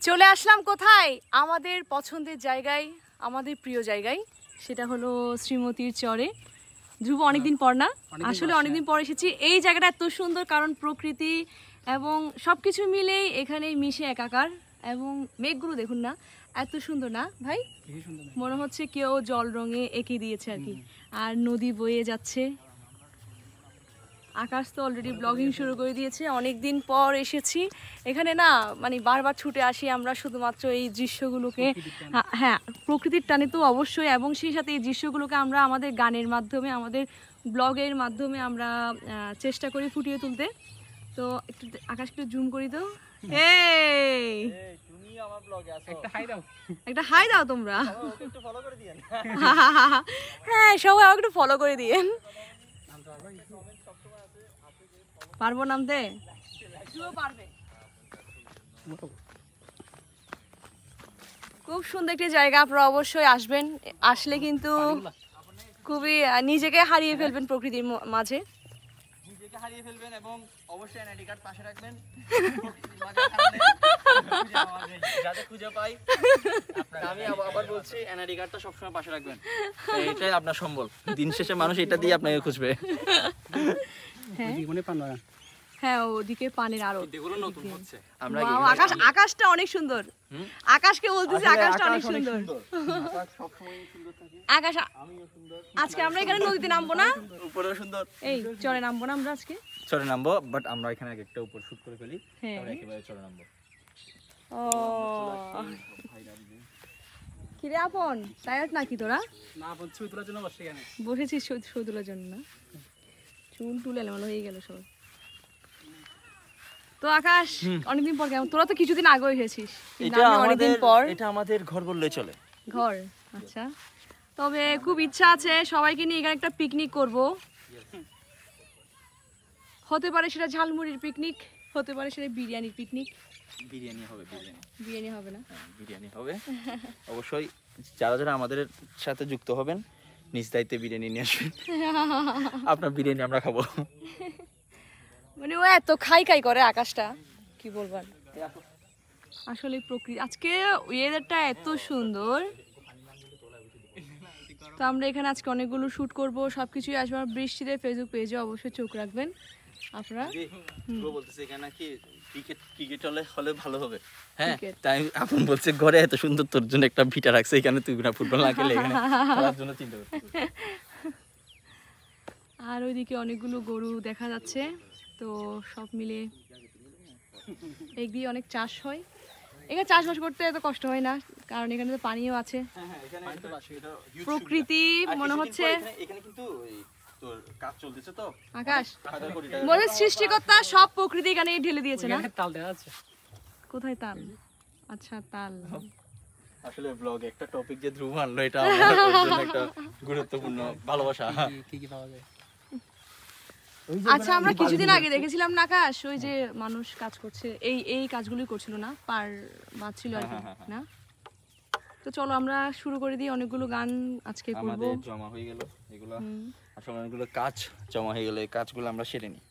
চলে আসলাম কোথায়? আমাদের পছন্দের জায়গায়, আমাদের প্রিয় জায়গায়, সেটা হলো শ্রীমতীর চরে। ধ্রুব অনেকদিন পর না, আসলে অনেকদিন পর এসেছি। এই জায়গাটা এত সুন্দর কারণ প্রকৃতি এবং সবকিছু মিলেই এখানে মিশে একাকার। এবং মেঘগুলো দেখুন না, এত সুন্দর না ভাই? মনে হচ্ছে কেউ জল রঙে এঁকে দিয়েছে আর কি। আর নদী বয়ে যাচ্ছে। আকাশ তো অলরেডি ব্লগিং শুরু করে দিয়েছে। অনেক দিন পর এসেছি এখানে না, মানে বারবার ছুটে আসি আমরা শুধুমাত্র এই দৃশ্যগুলোকে, হ্যাঁ প্রকৃতির টানে তো অবশ্যই, এবং সেই সাথে এই দৃশ্যগুলোকে আমরা আমাদের গানের মাধ্যমে, আমাদের ব্লগের মাধ্যমে আমরা চেষ্টা করি ফুটিয়ে তুলতে। তো একটু আকাশ একটু জুম করি তো। একটা হাই দাও তোমরা। হ্যাঁ সবাই আমাকে একটু ফলো করে দিয়েন। পারবো নামতে? পারবে। খুব সুন্দর একটি জায়গা, আপনারা অবশ্যই আসবেন। আসলে কিন্তু খুবই নিজেকে হারিয়ে ফেলবেন প্রকৃতির মাঝে। নিজেকে হারিয়ে ফেলবেন এবং অবশ্যই এনআইডি কার্ড পাশে রাখবেন। যাতে খুঁজে পাই, আমি আবার বলছি এনআইডি কার্ডটা সবসময় পাশে রাখবেন। এটাই আপনার সম্বল। দিন শেষে মানুষ এটা দিয়ে আপনাকে খুঁজবে। হ্যাঁ ওদিকে পানির আরো নতুন হচ্ছে। আকাশটা অনেক সুন্দর। আকাশকে বলতেছি আকাশটা অনেক সুন্দর। আকাশ আজকে আমরা এখানে নদীতে নামবো না, উপরেও সুন্দর। এই চরে নামবো না আমরা আজকে? চরে নামবো, বাট আমরা এখানে একটা উপর শুট করে ফেলি, তারপরে একেবারে চরে নামবো। ও কি রে আপন, টায়ার্ড নাকি তোরা? না আপন ছবি তোলার জন্য বসে এখানে বসেছিস। ছবি তোলার জন্য না? চুল টুলে এলো হয়ে গেল সব। তো আকাশ অনেকদিন পর কেমন? তোরা তো কিছুদিন আগে এসেছিস। অনেকদিন পর। এটা আমাদের ঘর বললে চলে। ঘর, আচ্ছা। তবে খুব ইচ্ছা আছে সবাইকে নিয়ে এখানে একটা পিকনিক করব। হতে পারে সেটা ঝালমুড়ির পিকনিক, হতে পারে সেটা বিরিয়ানির পিকনিক। বিরিয়ানি হবে, বিরিয়ানি হবে না? বিরিয়ানি হবে অবশ্যই। যারা যারা আমাদের সাথে যুক্ত হবেন নিজ দায়িত্বে বিরিয়ানি নিয়ে আসবেন। আপনার বিরিয়ানি আমরা খাবো। মানে ও এত খাই করে আকাশটা, কি বলবার। আসলে প্রকৃতি আজকে ওয়েদারটা এত সুন্দর। তো আমরা এখানে আজকে অনেকগুলো শুট করব, সবকিছুই আসবে। বৃষ্টিতে ফেসবুক পেজে অবশ্যই চোখ রাখবেন আপনারা। বলতেছে এখানে কি ক্রিকেট হলে ভালো হবে। হ্যাঁ তাই আপন বলছে ঘরে এত সুন্দর তোর জন্য একটা ভিটা রাখছে, এখানে তুই না ফুটবল না খেলে এখানে খেলার জন্য চিন্তা করছিস। আর ওইদিকে অনেকগুলো গরু দেখা যাচ্ছে। তো সব মিলে এদিকে অনেক চাষ হয়। এখানে চাষবাস করতে এত কষ্ট হয় না, কারণ এখানে তো পানিও আছে। প্রকৃতি মনে হচ্ছে আকাশ মনে সৃষ্টিকর্তা সব প্রকৃতি এখানে ঢেলে দিয়েছে না? কোথায় তাল? আচ্ছা তাল। আসলে ব্লগে একটা টপিক যে ধ্রুব আনলো, এটা আমার জন্য একটা গুরুত্বপূর্ণ ভালোবাসা। কি কি পাওয়া যায়? আচ্ছা আমরা কিছুদিন আগে দেখেছিলাম না আকাশ, ওই যে মানুষ কাজ করছে, এই কাজগুলোই করছিল না, পার বাঁধছিল আর কি না? তো চলো আমরা শুরু করে দিই। অনেকগুলো গান আজকে করব, আমাদের জমা হয়ে গেল এগুলো, আসলে অনেকগুলো কাজ জমা হয়ে গেল, এই কাজগুলো আমরা সেরে নিই।